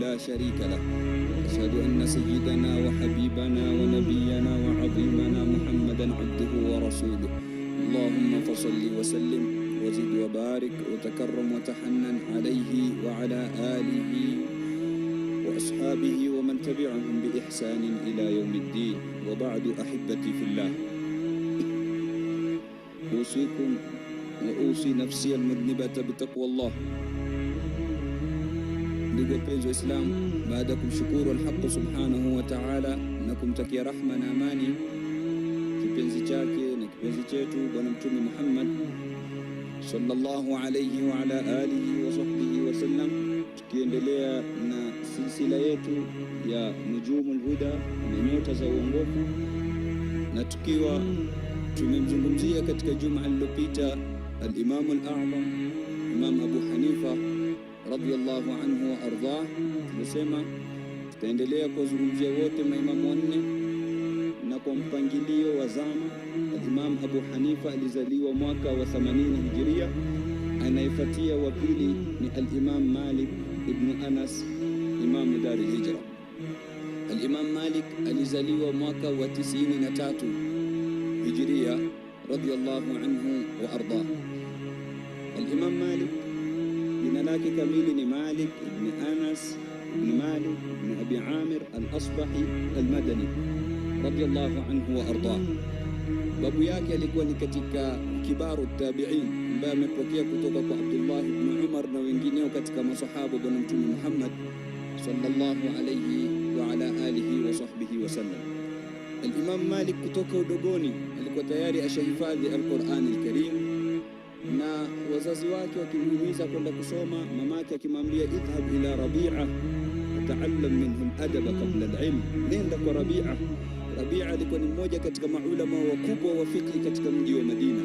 لا شريك له. أشهد أن سيدنا وحبيبنا ونبينا وعظيمنا محمدا عبده ورسوله. اللهم فصل وسلم وزد وبارك وتكرم وتحنن عليه وعلى آله وأصحابه ومن تبعهم بإحسان إلى يوم الدين. وبعد أحبتي في الله، أوصيكم وأوصي نفسي المذنبة بتقوى الله. Ndugu wapenzi wa Islam, baada ya kumshukuru al-Haq subhanahu wa ta'ala na kumtakia rahma na amani kipenzi chake na kipenzi chetu Bwana Mtume Muhammad sallallahu alayhi wa ala alihi wa sahbihi wa sallam, tukiendelea na silsila yetu ya Nujumul Huda na nyota za uongofu, na tukiwa tumemzungumzia katika juma lililopita al-Imam al-A'zam Imam Abu Hanifa radiyallahu anhu wa ardhah. Tunasema tutaendelea kuzungumzia wote maimamu wanne na kwa mpangilio wa zama. Imam Abu Hanifa alizaliwa mwaka wa 80 Hijria. Anayefuatia wa pili ni al-Imam Malik ibn Anas, Imam Dar al-Hijra. Al-Imam Malik alizaliwa mwaka wa 93 Hijria radiyallahu anhu wa ardhah. Al-Imam Malik jina lake kamili ni Malik ibn Anas ibn Malik ibn Abi Amir al-Asbahi al-Madani radiyallahu anhu wa ardhah. Babu yake alikuwa ni katika kibaru tabi'in ambaye amepokea kutoka kwa Abdullah ibn Umar na wengineo katika masahaba Bwana Mtume Muhammad sallallahu alayhi wa ala alihi wa sahbihi wa sallam. Al-Imam Malik kutoka udogoni alikuwa tayari ashahifadhi al-Qur'an al-Karim, na wazazi wake wakimhimiza kwenda kusoma, mamake akimwambia idhhab ila Rabi'a wata'allam minhu al-adaba qabla al-ilm, nenda kwa Rabi'a. Rabi'a alikuwa ni mmoja katika maulama wakubwa wa fiqh katika mji wa Madina.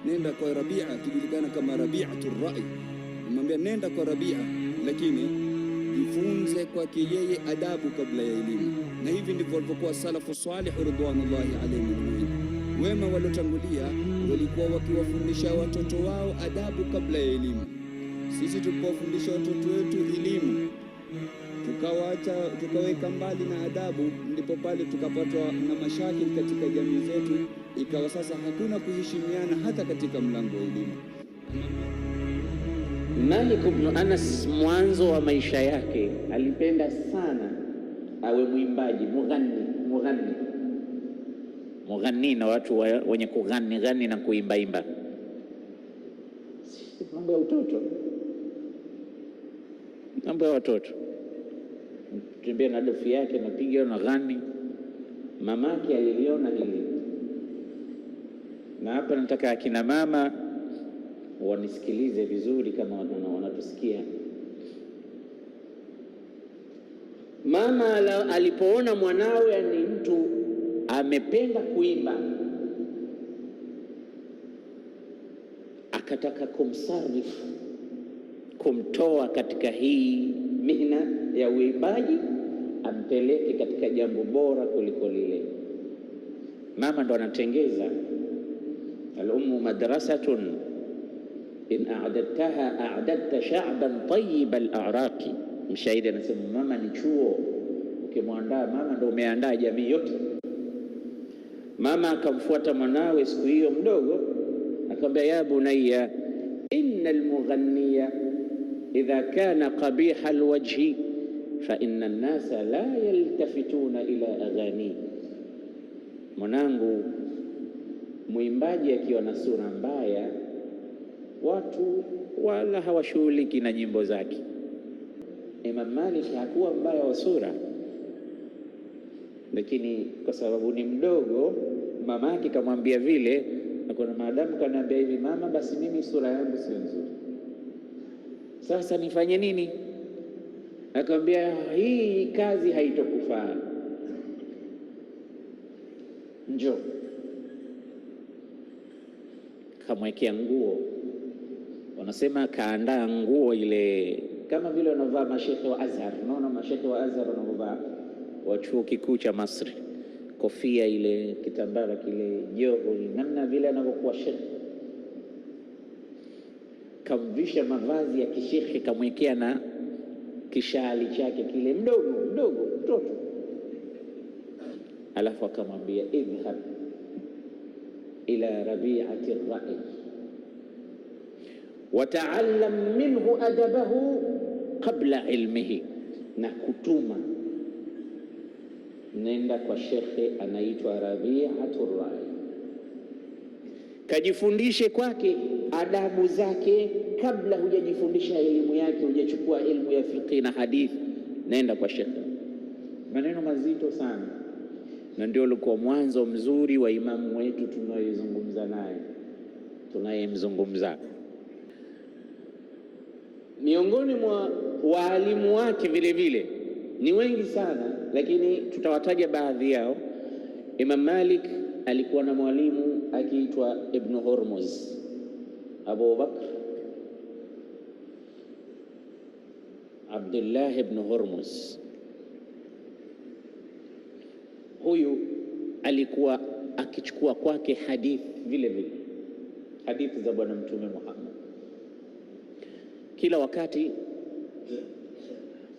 Nenda kwa Rabi'a, akijulikana kama Rabi'atul Ra'i. Amwambia nenda kwa Rabi'a, lakini jifunze kwake yeye adabu kabla ya elimu. Na hivi ndivyo walivyokuwa salafu salih ridwanullahi alayhim. Wema waliotangulia walikuwa wakiwafundisha watoto wao adabu kabla ya elimu. Sisi tulipowafundisha watoto wetu elimu tukaweka mbali na adabu, ndipo pale tukapatwa na mashakili katika jamii zetu, ikawa sasa hakuna kuheshimiana hata katika mlango wa elimu. Malik ibn Anas mwanzo wa maisha yake alipenda sana awe mwimbaji, mughani na watu wenye kughani na kuimbaimba. Mambo ya utoto, mambo ya watoto. Tembea na dofi yake napiga na ghani. Mamake aliliona hili, na hapa nataka akina mama wanisikilize vizuri kama wanatusikia. Mama alipoona mwanawe ni mtu amependa kuimba, akataka kumsarifu, kumtoa katika hii mihna ya uimbaji, ampeleke katika jambo bora kuliko lile. Mama ndo anatengeza. Al-ummu madrasatun in a'dadtaha a'dadta sha'ban tayyib al-a'raqi. Mshairi anasema mama ni chuo, ukimwandaa mama ndo umeandaa jamii yote. Mama akamfuata mwanawe siku hiyo mdogo, akamwambia ya bunayya innal mughanniya idha kana qabiha alwajhi fa inna an-nasa la yaltafituna ila aghani. Mwanangu, mwimbaji akiwa na sura mbaya watu wala hawashughuliki na nyimbo zake. Imam Malik hakuwa mbaya wa sura, lakini kwa sababu ni mdogo, mama yake kamwambia vile, na kuna maadamu kaniambia hivi mama, basi mimi sura yangu sio nzuri, sasa nifanye nini? Akamwambia hii kazi haitokufaa, njoo. Kamwekea nguo, wanasema kaandaa nguo ile kama vile wanavaa mashekhe wa Azhar. Unaona mashekhe wa Azhar wanavaa, wa chuo kikuu cha Masri, kofia ile, kitambara kile, joho, namna vile anavyokuwa shekhe. Kamvisha mavazi ya kishekhe, kamwekea kishali chake kile mdogo mtoto, alafu akamwambia idhhab ila Rabi'ati ar-Ra'i wa ta'allam minhu adabahu qabla ilmihi, na kutuma nenda kwa shekhe anaitwa Rabi'atu ar-Ra'i, kajifundishe kwake adabu zake kabla hujajifundisha elimu yake, hujachukua elimu ya fiqh na hadithi. Nenda kwa shekhe. Maneno mazito sana, na ndio ulikuwa mwanzo mzuri wa imamu wetu tunayemzungumza. Miongoni mwa waalimu wake vile vile ni wengi sana, lakini tutawataja baadhi yao. Imam Malik alikuwa na mwalimu akiitwa Ibn Hurmuz, Abu Bakr Abdullah ibn Hurmuz. Huyu alikuwa akichukua kwake hadithi vile vile, hadithi za Bwana Mtume Muhammad. Kila wakati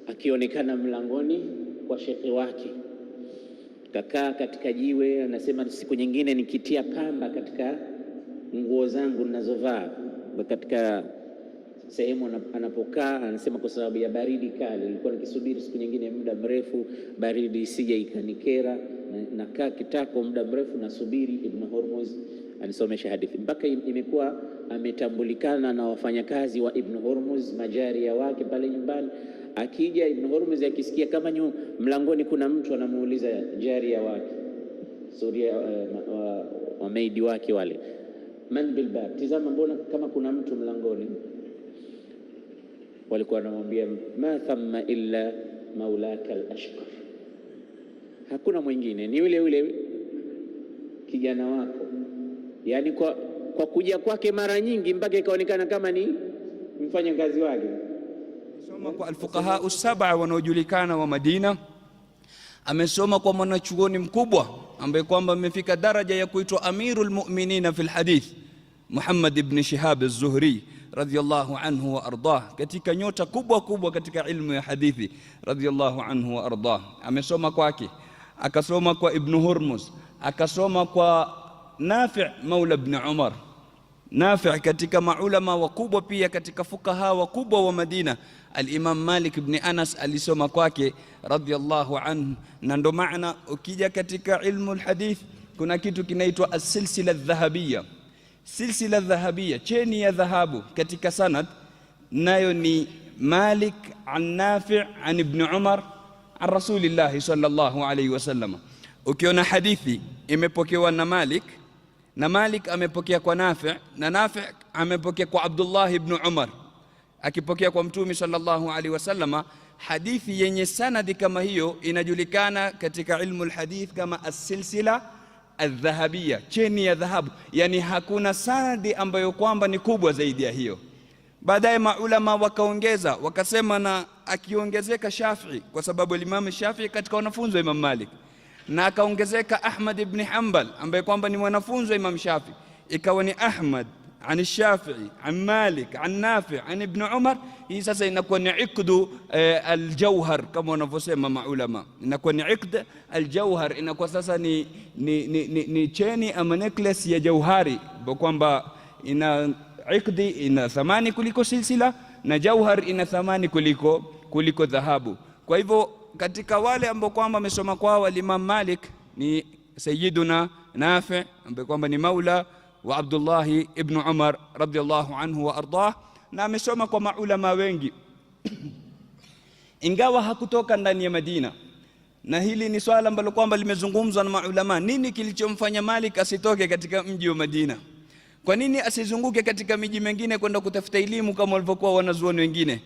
akionekana mlangoni kwa shekhi wake, kakaa katika jiwe, anasema siku nyingine nikitia pamba katika nguo zangu ninazovaa, katika sehemu anapokaa, anasema kwa sababu ya baridi kali, nilikuwa nikisubiri siku nyingine muda mrefu baridi isije ikanikera, nakaa kitako muda mrefu nasubiri Ibn Hurmuz anisomesha hadithi, mpaka imekuwa ametambulikana na wafanyakazi wa Ibn Hurmuz, majaria wake pale nyumbani. Akija Ibn Hurmuz akisikia kama mlangoni kuna mtu, anamuuliza jaria wake, suria wa maidi wake wale, man bil bab, tizama mbona kama kuna mtu mlangoni. Walikuwa wanamwambia ma thamma illa maulaka al-ashqar, hakuna mwingine, ni yule kijana wako. Yani kwa kuja kwake mara nyingi mpaka ikaonekana kama ni mfanyakazi wake. Amesoma kwa al-fuqaha as-sab'a wanaojulikana wa Madina. Amesoma kwa mwanachuoni mkubwa ambaye kwamba amefika daraja ya kuitwa Amirul Mu'minina fil hadith, Muhammad ibn Shihab az-Zuhri radhiyallahu anhu wa ardah, katika nyota kubwa katika ilmu ya hadithi radhiyallahu anhu wa ardah. Amesoma kwake, akasoma kwa Ibn Hurmuz, akasoma kwa Nafi' maula ibn Umar. Nafi' katika maulama wakubwa, pia katika fukaha wakubwa wa Madina. Al-Imam Malik ibn Anas alisoma kwake radhiyallahu anhu, na ndo maana ukija katika ilmu al-hadith kuna kitu kinaitwa as-silsila adh-dhahabiyya. Silsila dhahabia, cheni ya dhahabu katika sanad, nayo ni Malik an Nafi' an Ibn Umar an Rasulillah sallallahu alayhi wasallam. Ukiona hadithi imepokewa na Malik amepokea kwa Nafi', na Nafi' amepokea kwa Abdullah ibn Umar akipokea kwa Mtume sallallahu alayhi wasallam, hadithi yenye sanadi kama hiyo inajulikana katika ilmu alhadith kama as-silsila al-dhahabiyya, cheni ya dhahabu. Yani hakuna sanadi ambayo kwamba ni kubwa zaidi ya hiyo. Baadaye maulama wakaongeza, wakasema, na akiongezeka Shafi'i, kwa sababu Imam Shafi'i katika wanafunzi wa Imam Malik, na akaongezeka Ahmad ibn Hanbal ambaye kwamba ni mwanafunzi wa Imam Shafi'i, ikawa ni Ahmad an Shafi'i an Malik an Nafi' an Ibn Umar. Hii sasa inakuwa ni iqdu al-jawhar kama wanavyosema maulama, inakuwa ni iqd al-jawhar, inakuwa sasa ni cheni ama necklace ya jauhari, kwa kwamba ina iqdi ina thamani kuliko silsila, na jauhar ina thamani kuliko dhahabu. Kwa hivyo katika wale ambao kwamba wamesoma kwao Imam Malik ni Sayyiduna Nafi' ambaye kwamba ni maula wa Abdullah ibn Umar radhiyallahu anhu wa ardah, na amesoma kwa maulama wengi ingawa hakutoka ndani ya Madina. Na hili ni swala ambalo kwamba limezungumzwa na maulama. Nini kilichomfanya Malik asitoke katika mji wa Madina? Kwa nini asizunguke katika miji mingine kwenda kutafuta elimu kama walivyokuwa wanazuoni wengine?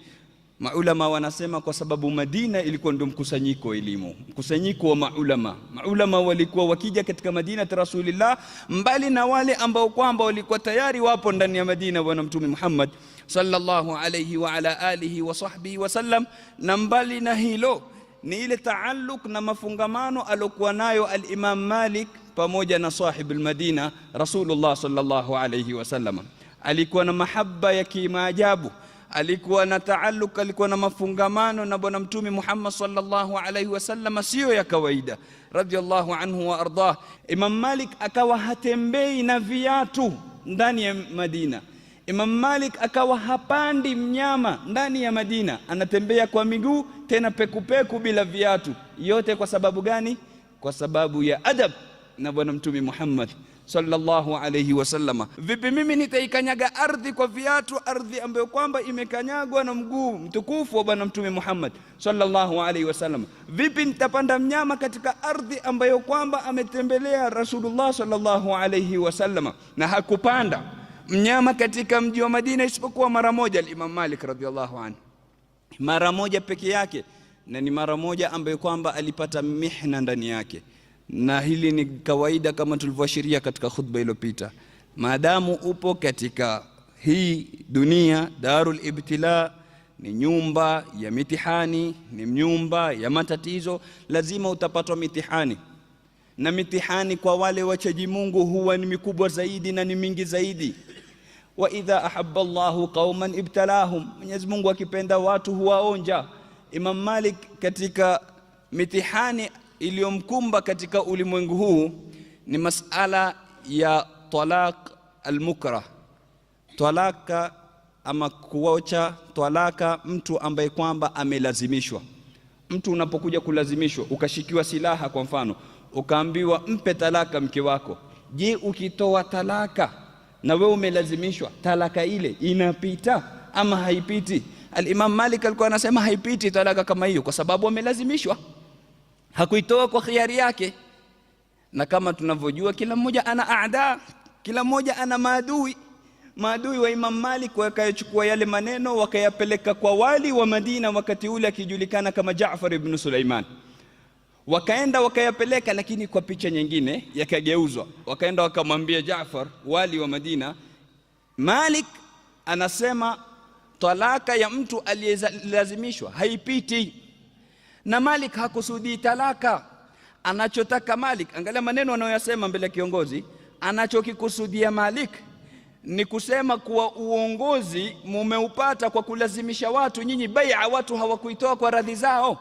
Maulama wanasema kwa sababu Madina ilikuwa ndio mkusanyiko wa elimu, mkusanyiko wa maulama. Maulama walikuwa wakija katika Madina ya Rasulullah, mbali na wale ambao kwamba walikuwa tayari wapo ndani ya Madina bwana Mtume Muhammad sallallahu alayhi wa ala alihi wa sahbihi wasallam. Na mbali na hilo ni ile taalluq na mafungamano alokuwa nayo al-Imam Malik pamoja na sahib al-Madina Rasulullah sallallahu alayhi wasallam. Alikuwa na mahaba ya kimaajabu, alikuwa na taalluq, alikuwa na mafungamano na bwana mtume Muhammad sallallahu alaihi wasallam sio ya kawaida, radiyallahu anhu wa ardah. Imam Malik akawa hatembei na viatu ndani ya Madina. Imam Malik akawa hapandi mnyama ndani ya Madina, anatembea kwa miguu, tena pekupeku bila viatu. Yote kwa sababu gani? Kwa sababu ya adab na bwana mtume Muhammad sallallahu alayhi wasallama. Vipi mimi nitaikanyaga ardhi kwa viatu, ardhi ambayo kwamba imekanyagwa na mguu mtukufu wa bwana mtume Muhammad sallallahu alayhi wasallam? Vipi nitapanda mnyama katika ardhi ambayo kwamba ametembelea Rasulullah sallallahu alayhi wasallama na hakupanda mnyama katika mji wa Madina isipokuwa mara moja? Imam Malik radhiallahu anhu, mara moja peke yake, na ni mara moja ambayo kwamba alipata mihna ndani yake. Na hili ni kawaida kama tulivyoashiria katika khutba iliyopita. Maadamu upo katika hii dunia, darul ibtila, ni nyumba ya mitihani, ni nyumba ya matatizo, lazima utapatwa mitihani. Na mitihani kwa wale wachaji Mungu huwa ni mikubwa zaidi na ni mingi zaidi. Wa idha ahabba Allahu qauman ibtalahum, Mwenyezi Mungu akipenda watu huwaonja. Imam Malik katika mitihani iliyomkumba katika ulimwengu huu ni masala ya talaq al-mukrah, talaka ama kuocha talaka mtu ambaye kwamba amelazimishwa. Mtu unapokuja kulazimishwa, ukashikiwa silaha kwa mfano, ukaambiwa mpe talaka mke wako, je, ukitoa talaka na wewe umelazimishwa, talaka ile inapita ama haipiti? Al-Imam Malik alikuwa anasema haipiti talaka kama hiyo, kwa sababu amelazimishwa, hakuitoa kwa khiari yake. Na kama tunavyojua, kila mmoja ana aada, kila mmoja ana maadui. Maadui wa Imam Malik wakayachukua yale maneno wakayapeleka kwa wali wa Madina wakati ule akijulikana kama Jaafar ibn Sulaiman. Wakaenda wakayapeleka, lakini kwa picha nyingine yakageuzwa. Wakaenda wakamwambia Jaafar, wali wa Madina, Malik anasema talaka ya mtu aliyelazimishwa haipiti. Na Malik hakusudi talaka. Anachotaka Malik, angalia maneno anayoyasema mbele ya kiongozi, anachokikusudia Malik ni kusema kuwa uongozi mumeupata kwa kulazimisha watu, nyinyi bai'a watu hawakuitoa kwa radhi zao.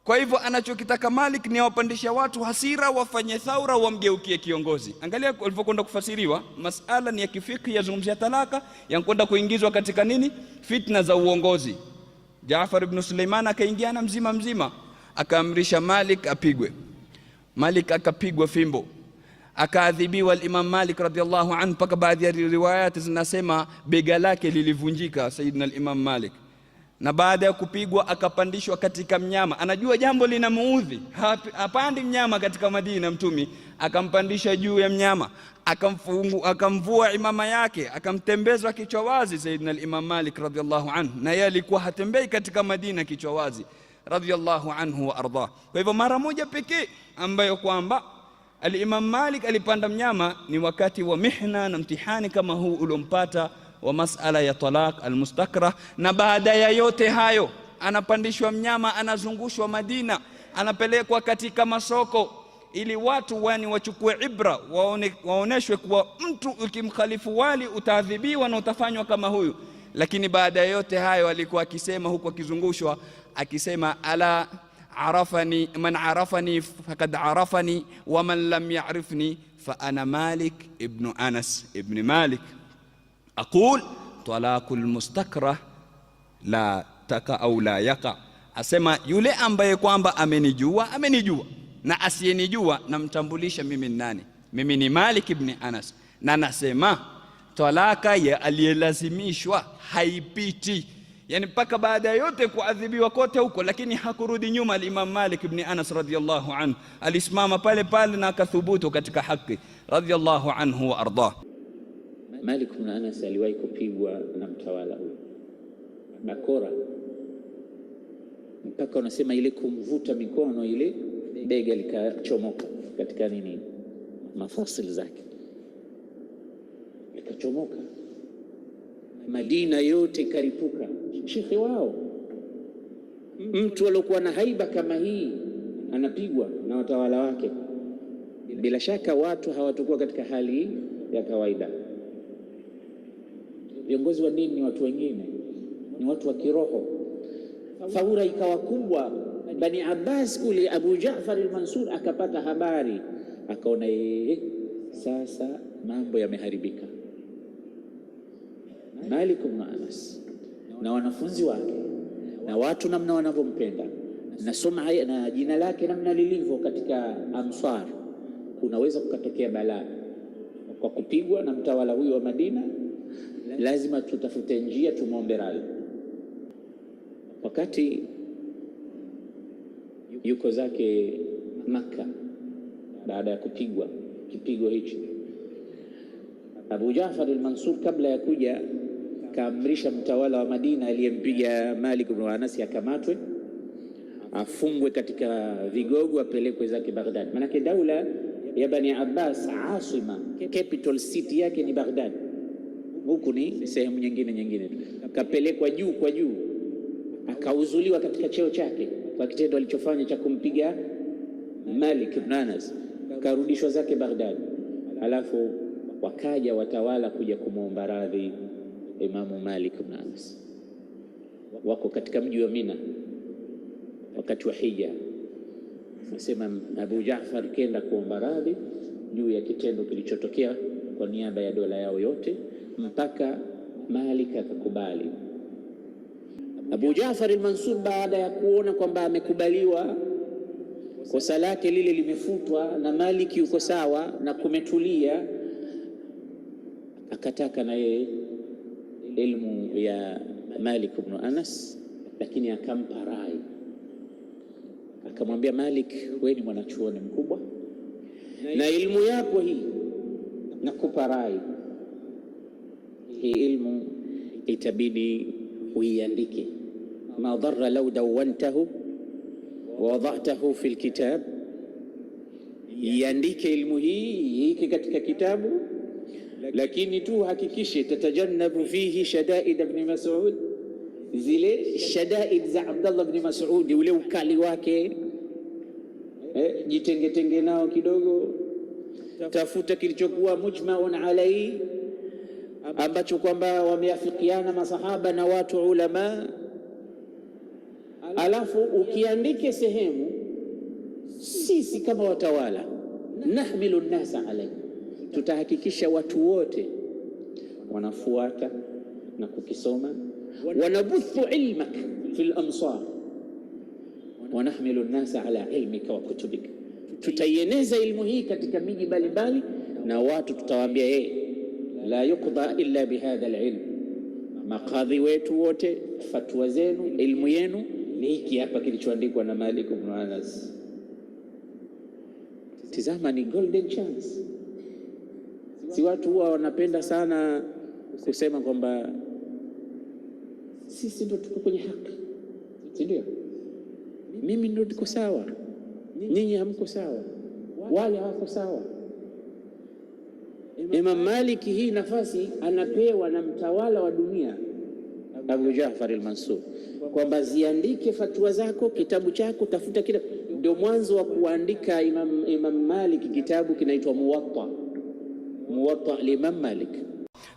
Kwa hivyo anachokitaka Malik ni wapandisha watu hasira, wafanye thaura, wamgeukie kiongozi. Angalia walivyokwenda kufasiriwa, masala ni ya kifiki, yazungumzia talaka, yankwenda kuingizwa katika nini? Fitna za uongozi. Jaafar ibn Sulaiman akaingiana mzima, akaamrisha Malik apigwe. Malik akapigwa fimbo, akaadhibiwa al-Imam Malik radhiallahu anhu, mpaka baadhi ya riwayat zinasema bega lake lilivunjika Sayyidina al-Imam Malik. Na baada ya kupigwa akapandishwa katika mnyama. Anajua jambo linamuudhi, hapandi mnyama katika Madina. Mtumi akampandisha juu ya mnyama, akamvua imama yake, akamtembeza kichwa wazi Sayyidina al-Imam Malik radhiallahu anhu, na yeye alikuwa hatembei katika Madina kichwa wazi radhiallahu anhu wa ardah. Kwa hivyo mara moja pekee ambayo kwamba al-Imam Malik alipanda mnyama ni wakati wa mihna na mtihani kama huu uliompata wa masala ya talaq al-mustakrah. Na baada ya yote hayo anapandishwa mnyama, anazungushwa Madina, anapelekwa katika masoko ili watu wachukue ibra, waoneshwe kuwa mtu ukimkhalifu wali utaadhibiwa na utafanywa kama huyu. Lakini baada ya yote hayo alikuwa akisema huku akizungushwa, akisema ala arafani man arafani faqad arafani wa man lam ya'rifni fa ana Malik ibn Anas ibn Malik aqul talaqul mustakrah la taka au la yaqa. Asema yule ambaye kwamba amenijua na asiyenijua namtambulisha mimi ni nani. Mimi ni Malik ibn Anas, na nasema talaka ya aliyelazimishwa haipiti. Yani mpaka baada yote kuadhibiwa kote huko, lakini hakurudi nyuma. Al-Imam Malik ibn Anas radhiyallahu anhu alisimama pale pale na akathubutu katika haki radhiyallahu anhu wa ardah. Malik ibn Anas aliwahi kupigwa na mtawala huyo bakora, mpaka unasema ile kumvuta mikono, ile bega likachomoka katika nini, mafasil zake likachomoka. Madina yote karipuka. Shekhi wao, mtu aliyokuwa na haiba kama hii anapigwa na watawala wake, bila shaka watu hawatakuwa katika hali ya kawaida. Viongozi wa dini ni watu wengine, ni watu wa kiroho. Faura ikawa kubwa Bani Abbas kule. Abu Jaafar al-Mansur akapata habari, akaona sasa mambo yameharibika. Malik ibn Anas na wanafunzi wake na watu namna wanavyompenda na soma na jina lake namna lilivyo katika Ansar, kunaweza kukatokea balaa kwa kupigwa na mtawala huyo wa Madina. Lazima tutafute njia, tumwombe radhi. Wakati yuko zake Makka baada ya kupigwa kipigo hichi, Abu Jaafar al-Mansur kabla ya kuja kaamrisha mtawala wa Madina aliyempiga Malik ibn Anas akamatwe, afungwe katika vigogo, apelekwe zake Baghdad. Manake daula ya Bani Abbas asima, capital city yake ni Baghdad, huku ni sehemu nyingine. Kapelekwa juu kwa juu, akauzuliwa katika cheo chake kwa kitendo alichofanya cha kumpiga Malik ibn Anas, karudishwa zake Baghdad. Alafu wakaja watawala kuja kumwomba radhi Imamu Malik ibn Anas, wako katika mji wa Mina wakati wa hija. Nasema Abu Jaafar kenda kuomba radhi juu ya kitendo kilichotokea kwa niaba ya dola yao yote, mpaka Malik akakubali. Abu Jaafar al-Mansur baada ya kuona kwamba amekubaliwa, kosa lake lile limefutwa na Malik yuko sawa na kumetulia, akataka na yeye ilmu ya Malik ibn Anas, lakini akampa rai, akamwambia Malik, wewe ni mwanachuoni mkubwa na ilmu yako hii nakupa rai, hii ilmu itabidi uiandike. Ma dharra law dawantahu wa wada'tahu fi alkitab, iandike ilmu hii katika kitabu, lakini tu hakikishe tatajannabu fihi shadaid ibn Mas'ud, zile shadaid za Abdullah ibn Mas'ud, ule ukali wake jitenge nao kidogo. Tafuta kilichokuwa mujma'un alayhi, ambacho kwamba wameafikiana masahaba na watu ulama. Alafu ukiandike sehemu, sisi kama watawala nahmilu nnasa alayhi, tutahakikisha watu wote wanafuata na kukisoma. Wanabuthu ilmak fil amsar wa nahmilu nnasa ala ilmika wa kutubika, tutaieneza ilmu hii katika miji mbalimbali na watu tutawaambia la yuqda illa bihadha alilm, makadhi wetu wote, fatwa zenu, ilmu yenu ni hiki hapa kilichoandikwa na Malik ibn Anas. Tizama, ni golden chance. Si watu huwa wanapenda sana kusema kwamba sisi ndio tuko kwenye haki, si ndio? Mimi ndio niko sawa, nyinyi hamko sawa, wale hawako sawa. Imam Malik hii nafasi anapewa na mtawala wa dunia Abu Jaafar al-Mansur, kwamba ziandike fatwa zako, kitabu chako, tafuta kile. Ndio mwanzo wa kuandika Imam Malik kitabu kinaitwa Muwatta al-Imam Malik.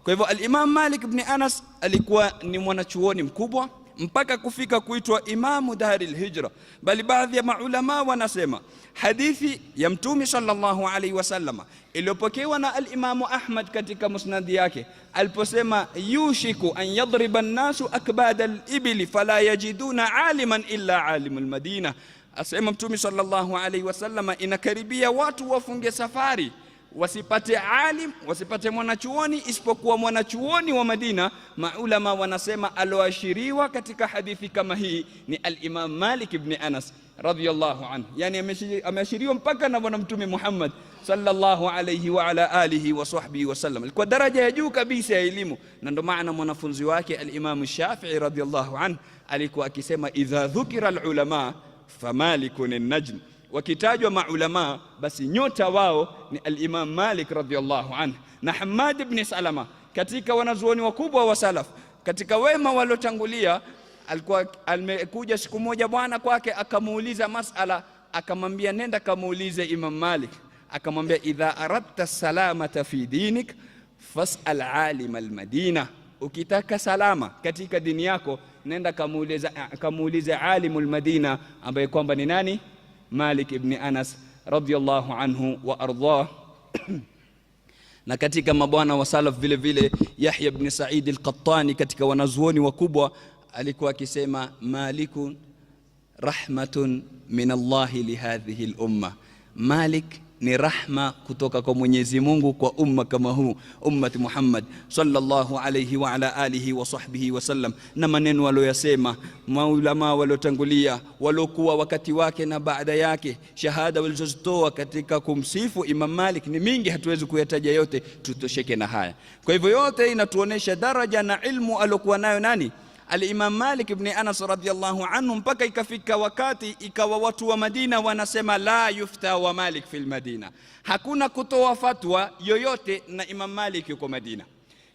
Kwa hivyo al-Imam Malik ibn Anas alikuwa ni mwanachuoni mkubwa mpaka kufika kuitwa Imamu Dari al-Hijra. Bali baadhi ya maulama wanasema hadithi ya Mtume sallallahu alaihi wasallam iliyopokewa na al-Imamu Ahmad katika musnad yake, aliposema yushiku an yadriba an-nasu akbada al-ibli fala yajiduna aliman illa alimul Madina. Asema Mtume sallallahu alaihi wasallam, inakaribia watu wafunge safari wasipate alim, wasipate mwanachuoni isipokuwa mwanachuoni wa Madina. Maulama wanasema aloashiriwa katika hadithi kama hii ni al-Imam Malik ibn Anas radhiyallahu anhu, yani ameashiriwa mpaka na bwana Mtume Muhammad sallallahu alayhi wa ala alihi wa sahbihi wasallam. Alikuwa daraja ya juu kabisa ya elimu, na ndo maana mwanafunzi wake al-Imam Shafi'i radhiyallahu anhu alikuwa akisema idha dhukira al-ulama famalikun an-najm, wakitajwa maulama basi nyota wao ni al-Imam Malik radhiyallahu anhu. Na Hamad ibn Salama katika wanazuoni wakubwa wa salaf, katika wema waliotangulia, alikuwa amekuja siku moja bwana kwake akamuuliza masala, akamwambia nenda kamuulize Imam Malik. Akamwambia idha aradta salamata fi dinik fas'al alim al-Madina, ukitaka salama katika dini yako nenda kamuulize alimul Madina ambaye kwamba ni nani? Malik ibn Anas radhiyallahu anhu wa ardhah. Na katika mabwana wa salaf vile vile Yahya ibn Sa'id al-Qattani katika wanazuoni wakubwa alikuwa akisema Malikun rahmatun min Allah li hadhihi al-umma, Malik ni rahma kutoka kwa Mwenyezi Mungu kwa umma kama huu, ummati Muhammad sallallahu alayhi wa ala alihi wa sahbihi wasallam. Na maneno waliyosema maulama waliotangulia waliokuwa wakati wake na baada yake, shahada walizotoa katika kumsifu Imam Malik ni mingi, hatuwezi kuyataja yote, tutosheke na haya. Kwa hivyo yote inatuonesha daraja na ilmu aliyokuwa nayo nani? Al-Imam Malik ibn Anas radhiyallahu anhu, mpaka ikafika wakati ikawa watu wa Madina wanasema la yufta wa Malik fil Madina, hakuna kutoa fatwa yoyote na Imam Malik yuko Madina.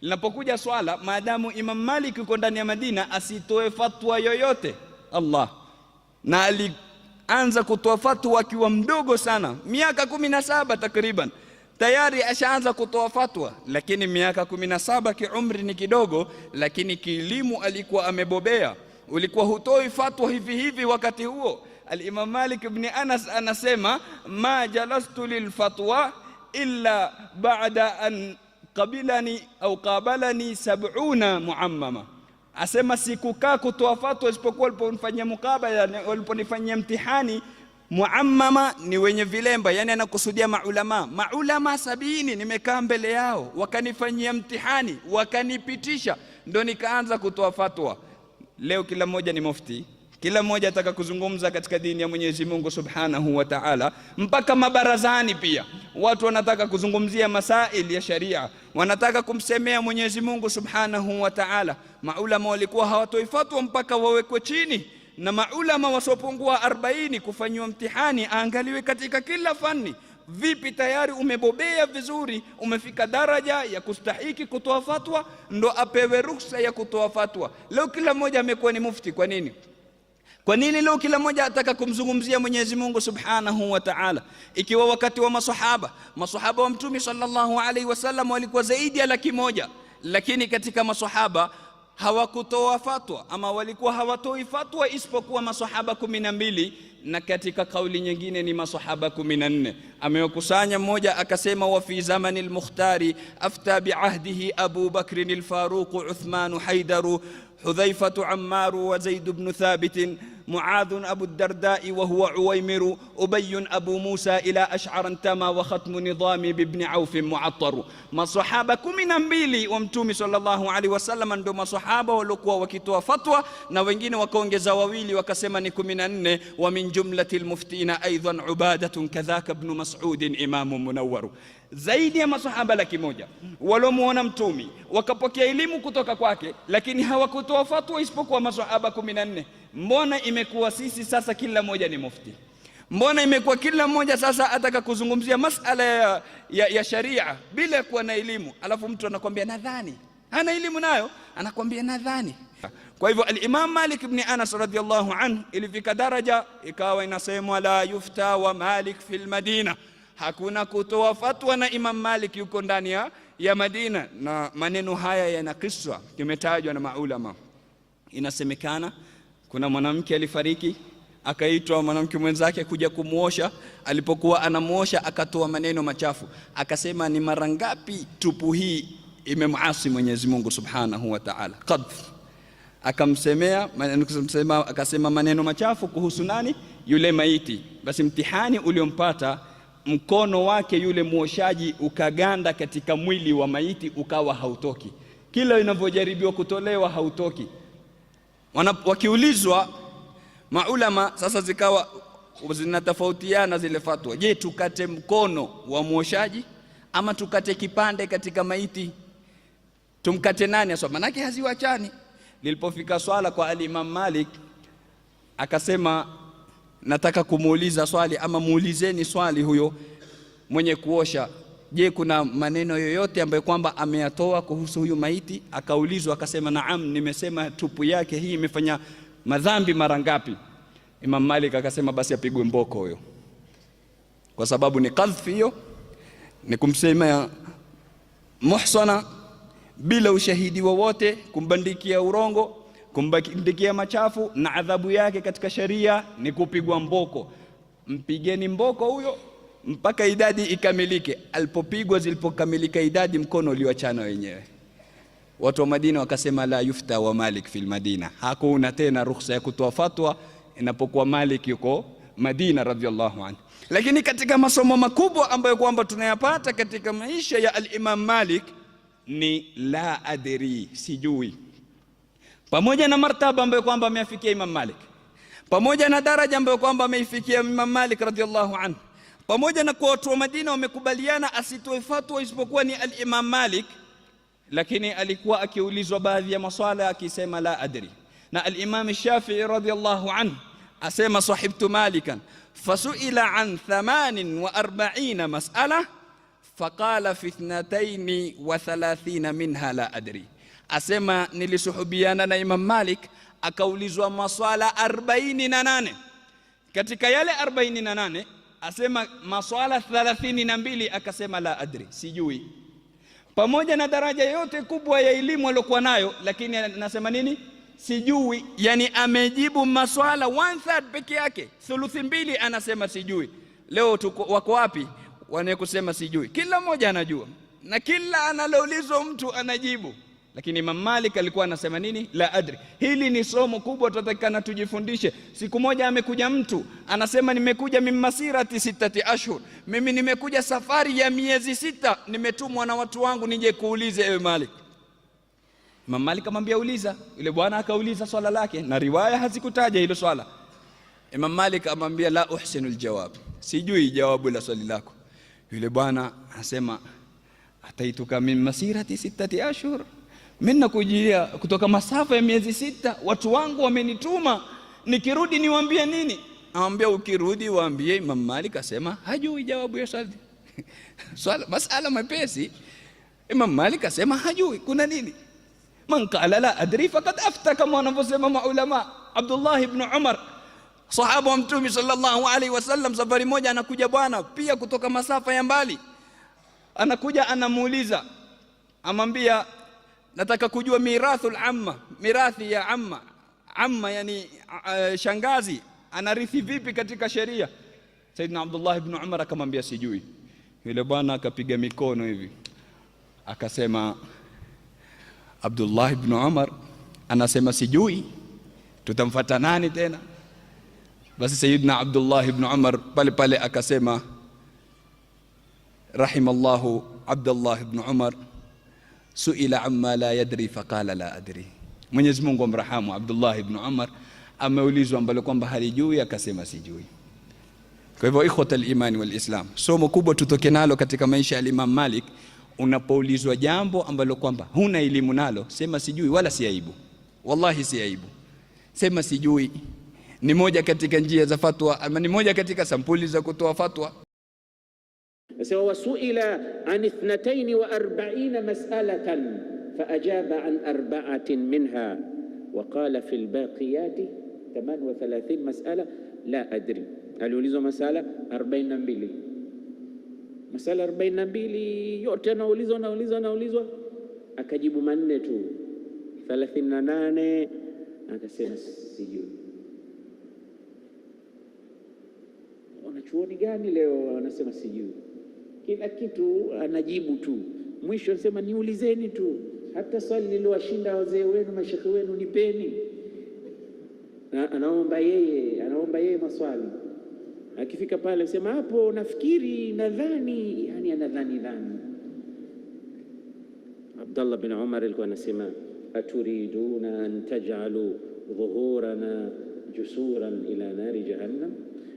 Linapokuja swala, maadamu Imam Malik yuko ndani ya Madina, asitoe fatwa yoyote Allah. Na alianza kutoa fatwa akiwa mdogo sana, miaka 17 takriban tayari ashaanza kutoa fatwa, lakini miaka 17 kiumri ni kidogo, lakini kielimu alikuwa amebobea. Ulikuwa hutoi fatwa hivi hivi wakati huo. Al-Imam Malik ibn Anas anasema ma jalastu lil fatwa illa ba'da an qabilani au qabalani 70 muammama. Asema sikukaa kutoa fatwa isipokuwa waliponifanyia mukabala, waliponifanyia mtihani. Muammama ni wenye vilemba, yani anakusudia maulama 70 nimekaa mbele yao, wakanifanyia mtihani, wakanipitisha, ndo nikaanza kutoa fatwa. Leo kila mmoja ni mufti, kila mmoja ataka kuzungumza katika dini ya Mwenyezi Mungu Subhanahu wa Ta'ala. Mpaka mabarazani pia watu wanataka kuzungumzia masaili ya sharia, wanataka kumsemea Mwenyezi Mungu Subhanahu wa Ta'ala. Maulama walikuwa hawatoi fatwa mpaka wawekwe chini, na maulama wasiopungua 40 kufanywa mtihani, aangaliwe katika kila fani. Vipi tayari umebobea vizuri, umefika daraja ya kustahiki kutoa fatwa, ndo apewe ruhusa ya kutoa fatwa. Leo kila mmoja amekuwa ni mufti. Kwa nini? Kwa nini leo kila mmoja ataka kumzungumzia Mwenyezi Mungu Subhanahu wa Ta'ala? Ikiwa wakati wa masahaba wa Mtume sallallahu alaihi wasallam walikuwa zaidi ya 100,000, lakini katika masahaba hawakutoa fatwa, ama walikuwa hawatoi fatwa isipokuwa masahaba 12, na katika kauli nyingine ni masahaba 14. Amewakusanya mmoja akasema wa fi zamani al-Mukhtari afta bi'ahdihi Abu Bakr al-Faruq, Uthman, Haidaru, Hudhaifatu, Ammaru wa Zaid ibn Thabit, Muadh Abu ad-Darda wa huwa Uwaymir, Ubay Abu Musa ila Ash'ar Tama wa Khatm Nidami ibn Auf Mu'attar. Masahaba 12 wa Mtume sallallahu alaihi wasallam ndio masahaba waliokuwa wakitoa fatwa, na wengine wakaongeza wawili wakasema ni 14. Wa min jumlatil muftina aidan Ubadatun kadhaka ibn Mas'ud Imam Munawwar. Zaidi ya masahaba 100,000 waliomuona Mtume wakapokea elimu kutoka kwake, lakini hawakutoa fatwa isipokuwa masahaba 14. Mbona imekuwa sisi sasa kila mmoja ni mufti? Mbona imekuwa kila mmoja sasa ataka kuzungumzia masala ya sharia bila kuwa na elimu? Alafu mtu anakuambia nadhani, hana elimu nayo, anakuambia nadhani. Kwa hivyo al-Imam Malik ibn Anas radhiyallahu anhu ilifika daraja ikawa inasemwa la yufta wa Malik fil Madina, hakuna kutoa fatwa na Imam Malik yuko ndani ya Madina. Na maneno haya yana kisa kimetajwa na maulama. Inasemekana kuna mwanamke alifariki, akaitwa mwanamke mwenzake kuja kumuosha. Alipokuwa anamuosha akatoa maneno machafu, akasema ni mara ngapi tupu hii imemuasi Mwenyezi Mungu Subhanahu wa Ta'ala. Qadh akamsemea maneno, akasema maneno machafu kuhusu nani? Yule maiti. Basi mtihani uliompata, mkono wake yule muoshaji ukaganda katika mwili wa maiti, ukawa hautoki. Kila inavyojaribiwa kutolewa hautoki. Wakiulizwa maulama sasa, zikawa zinatofautiana zile fatwa. Je, tukate mkono wa muoshaji ama tukate kipande katika maiti? Tumkate nani aswa? Manake haziwachani. Lilipofika swala kwa al-Imam Malik, akasema nataka kumuuliza swali, ama muulizeni swali huyo mwenye kuosha. Je, kuna maneno yoyote ambayo kwamba ameyatoa kuhusu huyu maiti? Akaulizwa akasema naam, nimesema tupu yake hii imefanya madhambi mara ngapi? Imam Malik akasema basi apigwe mboko huyo, kwa sababu ni kadhfi, hiyo ni kumsemea muhsana bila ushahidi wowote, kumbandikia urongo, kumbandikia machafu, na adhabu yake katika sharia ni kupigwa mboko. Mpigeni mboko huyo mpaka idadi ikamilike. Alipopigwa, zilipokamilika idadi, mkono uliwachana wenyewe. Watu wa Madina wakasema la yufta wa Malik fil Madina, hakuna tena ruhusa ya kutoa fatwa inapokuwa Malik yuko Madina radhiallahu anhu. Lakini katika masomo makubwa ambayo kwamba tunayapata katika maisha ya al-Imam Malik ni la adri, sijui. Pamoja na martaba ambayo kwamba amefikia Imam Malik, pamoja na daraja ambayo kwamba ameifikia Imam Malik radhiallahu anhu, pamoja na kwa watu wa Madina wamekubaliana asitoe fatwa isipokuwa ni al-Imam Malik, lakini alikuwa akiulizwa baadhi ya maswala akisema la adri. Na al-Imam Shafi'i radhiallahu anhu asema sahibtu Malikan fasuila an 48 mas'ala faqala fi 32 minha la adri. Asema nilisuhubiana na Imam Malik, akaulizwa maswala 48. Katika yale 48 asema maswala 32 akasema la adri, sijui. Pamoja na daraja yote kubwa ya elimu aliyokuwa nayo, lakini anasema nini? Sijui. Yani amejibu maswala 1/3 peke yake, thuluthi mbili anasema sijui. Leo wako wapi wanayekusema sijui? Kila mmoja anajua na kila analoulizwa mtu anajibu, lakini Imam Malik alikuwa anasema nini? La adri. Hili ni somo kubwa tunatakana tujifundishe. Siku moja amekuja mtu anasema nimekuja mimmasirati 6 ashhur, mimi nimekuja safari ya miezi 6, nimetumwa na watu wangu nije kuulize ewe Malik. Imam Malik akamwambia uliza. Yule bwana akauliza swala lake na riwaya hazikutaja hilo swala. Imam Malik amwambia la uhsinul jawab, sijui jawabu la swali lako. Yule bwana anasema ataituka min masirati 6 ashhur, mimi nakujia kutoka masafa ya miezi 6, watu wangu wamenituma, nikirudi niwaambie nini? Anamwambia ukirudi waambie Imam Malik asema hajui jawabu ya swali. Swala masala mepesi. Imam Malik asema hajui, kuna nini? Man qala la adri faqad afta, kama wanavyosema maulama. Abdullah ibn Umar, sahaba wa Mtume sallallahu alaihi wasallam, safari moja anakuja bwana pia kutoka masafa ya mbali, anakuja anamuuliza, amwambia nataka kujua mirathul amma, mirathi ya amma yani shangazi anarithi vipi katika sheria. Saidina Abdullah ibn Umar akamwambia sijui. Yule bwana akapiga mikono hivi akasema Abdullah ibn Umar anasema sijui, tutamfuata nani tena? Basi Sayyidina Abdullah ibn Umar pale pale akasema rahimallahu Abdullah ibn Umar suila amma la yadri faqala la adri. Mwenyezi Mungu amrahamu Abdullah ibn Umar, ameulizwa ambalo kwamba halijui akasema sijui. Kwa hivyo ikhwatal imani wal islam, somo kubwa tutoke nalo katika maisha ya Imam Malik, unapoulizwa jambo ambalo kwamba huna elimu nalo, sema sijui, wala si aibu. Wallahi si aibu, sema sijui. Ni moja katika njia za fatwa, ama ni moja katika sampuli za kutoa fatwa. Sasa wasuila an 42 mas'alatan faajaba an 4 minha wa qala fi albaqiyati 38 mas'ala la adri. Aliulizwa masala 42, masala 42 yote anaulizwa akajibu manne tu, 38 akasema sijui. Wanachuoni gani leo wanasema sijui? Kila kitu anajibu tu, mwisho anasema niulizeni tu, hata swali lilowashinda wazee wenu mashekhe wenu nipeni. Anaomba yeye maswali. Akifika pale anasema hapo nafikiri, nadhani, yani anadhani. Abdullah bin Umar alikuwa anasema aturiduna an taj'alu dhuhurana jusuran ila nari jahannam,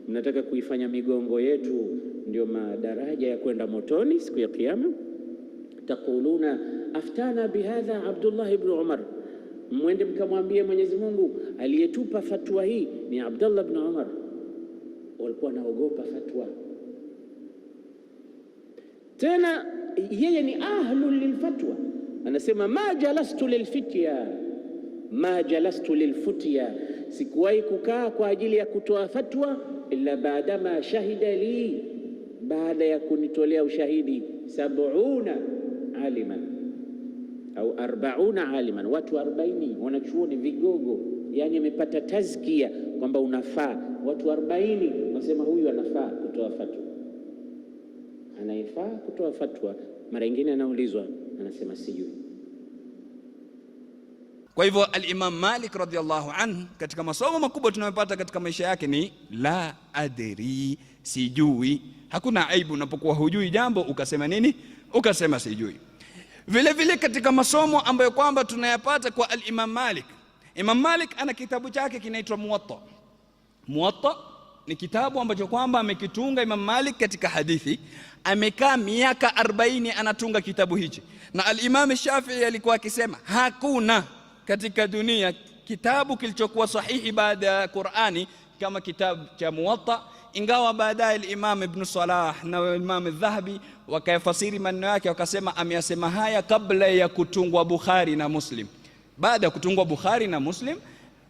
mnataka kuifanya migongo yetu ndio madaraja ya kwenda motoni siku ya kiyama. Taquluna aftana bihadha Abdullah ibn Umar, mwende mkamwambie Mwenyezi Mungu aliyetupa fatwa hii ni Abdullah ibn Umar. Walikuwa naogopa fatwa, tena yeye ni ahlu lilfatwa. Anasema ma jalastu lilfutya, sikuwahi kukaa kwa ajili ya kutoa fatwa illa baadama shahida li, baada ya kunitolea ushahidi 70 aliman, au 40 aliman, watu 40 wanachuoni vigogo, yani amepata tazkia kwamba unafaa. Watu 40 wasema huyu anafaa kutoa fatwa, anayefaa kutoa fatwa. Mara nyingine anaulizwa, anasema sijui. Kwa hivyo al-Imam Malik radhiallahu anhu, katika masomo makubwa tunayopata katika maisha yake ni la adri, sijui. Hakuna aibu unapokuwa hujui jambo ukasema nini? Ukasema sijui. Vile vile katika masomo ambayo kwamba tunayapata kwa al-Imam Malik, Imam Malik ana kitabu chake kinaitwa Muwatta. Muwatta ni kitabu ambacho kwamba amekitunga Imam Malik katika hadithi. Amekaa miaka 40 anatunga kitabu hichi, na al-Imam Shafi'i alikuwa akisema hakuna katika dunia kitabu kilichokuwa sahihi baada ya Qur'ani kama kitabu cha Muwatta, ingawa baadaye al-Imam Ibn Salah na Imam al-Dhahabi wakayafasiri maneno yake wakasema ameyasema haya kabla ya kutungwa Bukhari na Muslim. Baada ya kutungwa Bukhari na Muslim,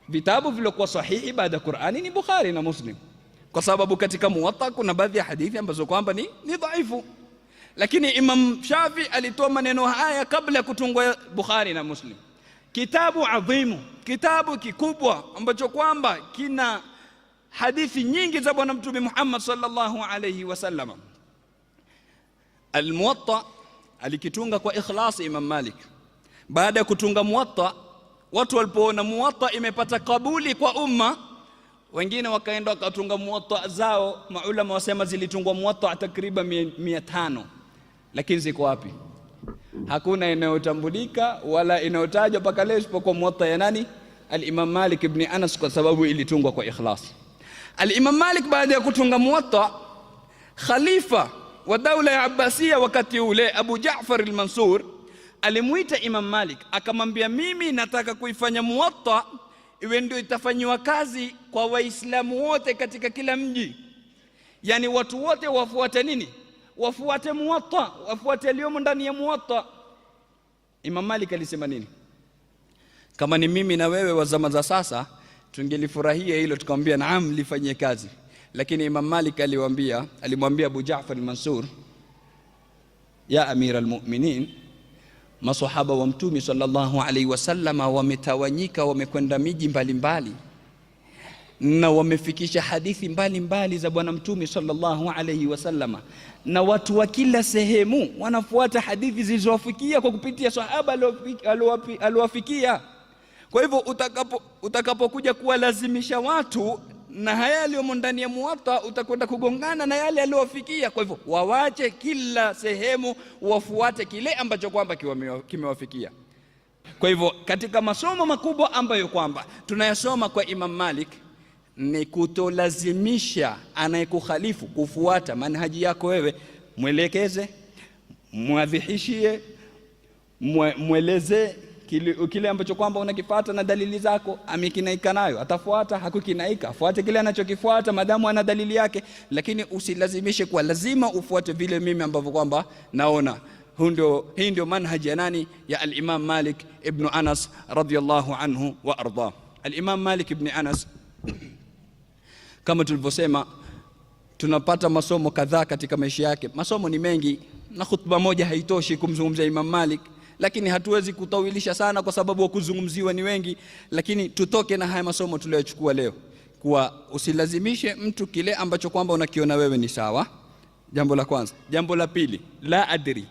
vitabu vilivyokuwa sahihi baada ya Qur'ani ni Bukhari na Muslim, kwa sababu katika Muwatta kuna baadhi ya hadithi ambazo kwamba ni dhaifu. Lakini Imam Shafi alitoa maneno haya kabla ya kutungwa Bukhari na Muslim. Kitabu adhimu, kitabu kikubwa ambacho kwamba kina hadithi nyingi za Bwana Mtume Muhammad sallallahu alayhi wasallam. Al-Muwatta alikitunga kwa ikhlasi Imam Malik. Baada ya kutunga Muwatta, watu walipoona Muwatta imepata kabuli kwa umma, wengine wakaenda wakatunga Muwatta zao. Maulama wasema zilitungwa Muwatta takriban 500, lakini ziko wapi? Hakuna inayotambulika wala inayotajwa mpaka leo isipokuwa Muwatta ya nani? Al-Imam Malik ibn Anas, kwa sababu ilitungwa kwa ikhlas. Al-Imam Malik baada ya kutunga Muwatta, khalifa wa daula ya Abbasiya wakati ule Abu Ja'far al-Mansur alimuita Imam Malik akamwambia, mimi nataka kuifanya Muwatta iwe ndio itafanywa kazi kwa Waislamu wote katika kila mji, yani watu wote wafuate nini? Wafuate Muwatta, wafuate yaliyomo ndani ya Muwatta. Imam Malik alisema nini? Kama ni mimi na wewe wa zama za sasa tungelifurahia hilo, tukamwambia naam, lifanyie kazi. Lakini Imam Malik alimwambia Abu Ja'far al-Mansur, ya Amir al-Mu'minin, masahaba wa Mtume sallallahu alaihi wasallam wametawanyika, wamekwenda miji mbalimbali na wamefikisha hadithi mbalimbali za Bwana Mtume sallallahu alaihi wasallam, na watu wa kila sehemu wanafuata hadithi zilizowafikia kwa kupitia sahaba aliowafikia. Kwa hivyo utakapokuja kuwalazimisha watu na haya yaliyomo ndani ya Muwatta, utakwenda kugongana na yale yaliyowafikia. Kwa hivyo wawache kila sehemu, wafuate kile ambacho kwamba kimewafikia. Kwa hivyo katika masomo makubwa ambayo kwamba tunayasoma kwa Imam Malik ni kutolazimisha anayekukhalifu kufuata manhaji yako wewe. Mwelekeze, mwadhihishie, mweleze kile ambacho kwamba unakifuata na dalili zako. Amekinaika nayo atafuata, hakukinaika afuate kile anachokifuata madamu ana dalili yake, lakini usilazimishe kwa lazima ufuate vile mimi ambavyo kwamba naona. Hii ndio manhaji ya nani? Ya al-Imam Malik ibn Anas radhiyallahu anhu wa arda. Al-Imam Malik ibn Anas, kama tulivyosema, tunapata masomo kadhaa katika maisha yake. Masomo ni mengi na khutba moja haitoshi kumzungumzia Imam Malik, lakini hatuwezi kutawilisha sana kwa sababu kuzungumziwa ni wengi. Lakini tutoke na haya masomo tuliyochukua leo, kuwa usilazimishe mtu kile ambacho kwamba unakiona wewe ni sawa. Jambo la kwanza. Jambo la pili, la adri,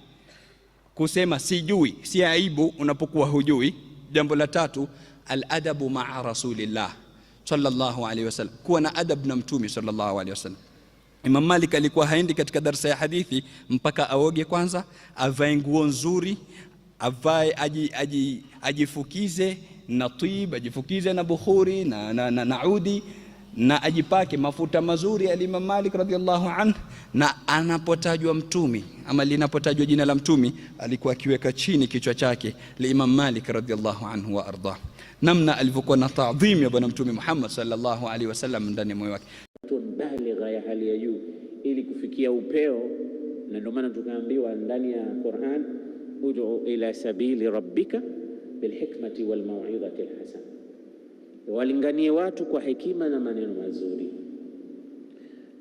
kusema sijui si aibu unapokuwa hujui. Jambo la tatu, al-adabu ma'a rasulillah sallallahu alaihi wasallam, kuwa na adab na Mtume sallallahu alaihi wasallam. Imam Malik alikuwa haendi katika darasa ya hadithi mpaka aoge kwanza, avae nguo nzuri, avae ajifukize na tib, ajifukize na bukhuri na udi, na ajipake mafuta mazuri. Al-Imam Malik radhiallahu anhu, na anapotajwa Mtume ama linapotajwa jina la Mtume alikuwa akiweka chini kichwa chake. Imam Malik radhiallahu anhu wa arda, namna alivyokuwa na taadhim ya Bwana Mtume Muhammad sallallahu alaihi wasallam ndani ya moyo wake, baligha ya hali ya juu ili kufikia upeo. Na ndio maana tukaambiwa ndani ya Qur'an, ud'u ila sabili rabbika bilhikmati walmau'izati alhasana, walinganie watu kwa hekima na maneno mazuri.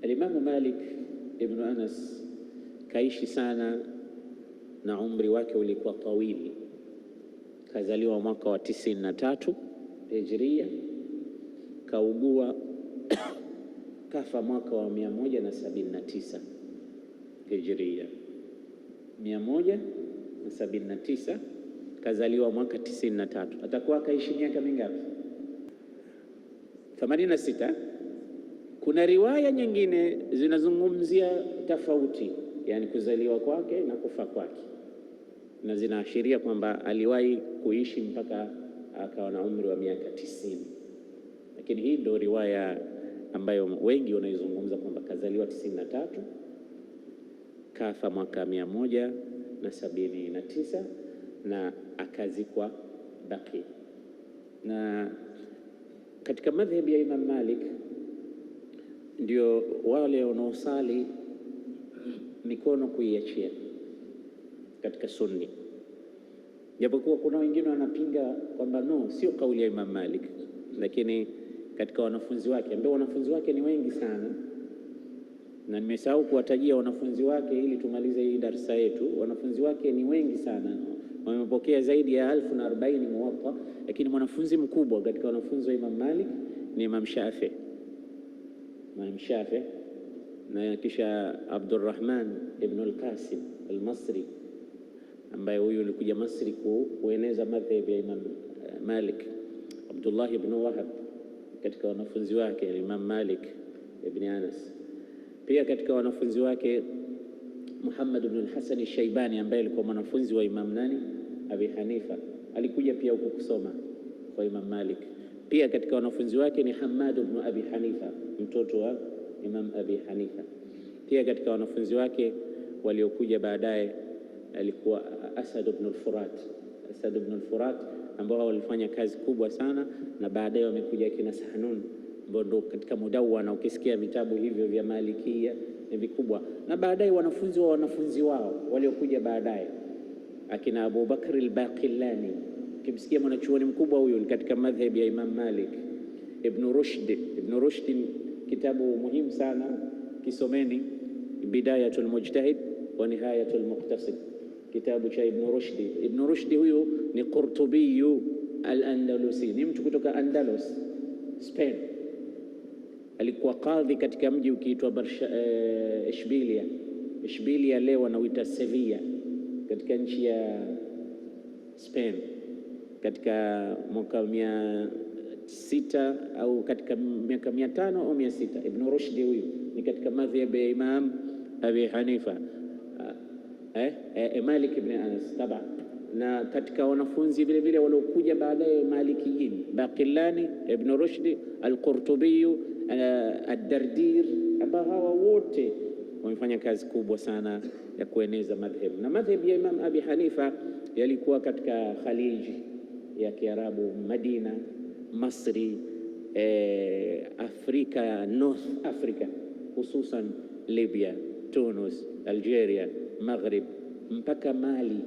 Al-Imam Malik ibn Anas kaishi sana na umri wake ulikuwa tawili, kazaliwa mwaka wa 93 Hijria, kaugua kafa mwaka wa 179 Hijria. 179, kazaliwa mwaka 93. Atakuwa kaishi miaka mingapi? 86. Kuna riwaya nyingine zinazungumzia tofauti, yani kuzaliwa kwake na kufa kwake, na zinaashiria kwamba aliwahi kuishi mpaka akawa na umri wa miaka 90, lakini hii ndio riwaya ambayo wengi wanaizungumza kwamba kazaliwa 93, kafa mwaka 179 na akazikwa Baqi. Na katika madhhabi ya Imam Malik ndio wale wanaosali mikono kuiachia katika sunni, japokuwa kuna wengine wanapinga kwamba no, sio kauli ya Imam Malik, lakini katika wanafunzi wake ambao wanafunzi wake ni wengi sana, na nimesahau kuwatajia wanafunzi wake ili tumalize hii darasa yetu. Wanafunzi wake ni wengi sana, wamepokea zaidi ya 1040 muwatta, lakini mwanafunzi mkubwa katika wanafunzi wa Imam Malik ni Imam Shafi. Imam Shafi na kisha Abdurrahman ibn al-Qasim al-Masri, ambaye huyu alikuja Masri kueneza madhhabi ya Imam Malik. Abdullah ibn Wahab katika wanafunzi wake Imam Malik ibn Anas. Pia katika wanafunzi wake Muhammad ibn al-Hasan al-Shaybani, ambaye alikuwa mwanafunzi wa Imam Abi Hanifa, alikuja pia huko kusoma kwa Imam Malik. Pia katika wanafunzi wake ni Hamad ibn Abi Hanifa, mtoto wa Imam Abi Hanifa. Pia katika wanafunzi wake waliokuja baadaye alikuwa Asad ibn al-Furat, ambao walifanya kazi kubwa sana, na baadaye wamekuja kina Sahnun, ambao ndo katika Mudawwana. Ukisikia vitabu hivyo vya Malikia ni vikubwa, na baadaye wanafunzi wa wanafunzi wao waliokuja baadaye akina Abu Bakr al-Baqillani. Ukimsikia mwanachuoni mkubwa huyo katika madhhabi ya Imam Malik, Ibn Rushd, kitabu muhimu sana, kisomeni, Bidayatul Mujtahid wa Nihayatul Muqtasid, kitabu cha Ibn Rushd. Ibn Rushd huyu ni Qurtubi al-Andalusi, ni mtu kutoka Andalus, Spain. Alikuwa kadhi katika mji ukiitwa Ishbilia, leo wanauita Sevilla, katika nchi ya Spain, katika mwaka 600 au katika miaka 500 au 600. Ibn Rushd huyu ni katika madhhabi ya Imam Abi Hanifa, Malik ibn Anas taba, na katika wanafunzi vile vile waliokuja baadaye Malikiyin, Baqillani, Ibn Rushd, al-Qurtubi, ad-Dardir, ambao hawa wote wamefanya kazi kubwa sana ya kueneza madhhabu. Na madhhabu ya Imam Abi Hanifa yalikuwa katika Khaliji ya Kiarabu, Madina, Masri, Afrika, North Africa, hususan Libya, Tunis, Algeria, Maghrib, mpaka Mali,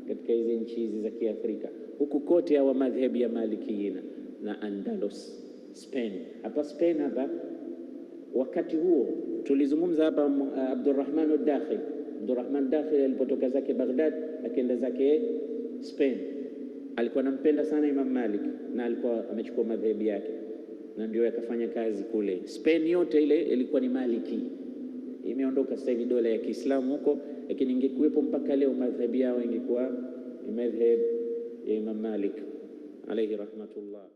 katika hizi nchi hizi za Kiafrika. Huku kote hawa madhhabu ya Malikiyina, na Andalus, Spain. Hapa Spain hapa, wakati huo tulizungumza hapa Abdurrahman al-Dakhil alipotoka zake Baghdad akaenda zake Spain, alikuwa anampenda sana Imam Malik na alikuwa amechukua madhhabi yake, na ndio yakafanya kazi kule Spain. Yote ile ilikuwa ni Maliki. Imeondoka sasa hivi dola ya Kiislamu huko, lakini ingekuwepo mpaka leo madhhabi yao ingekuwa ni madhhab ya Imam Malik alayhi rahmatullah.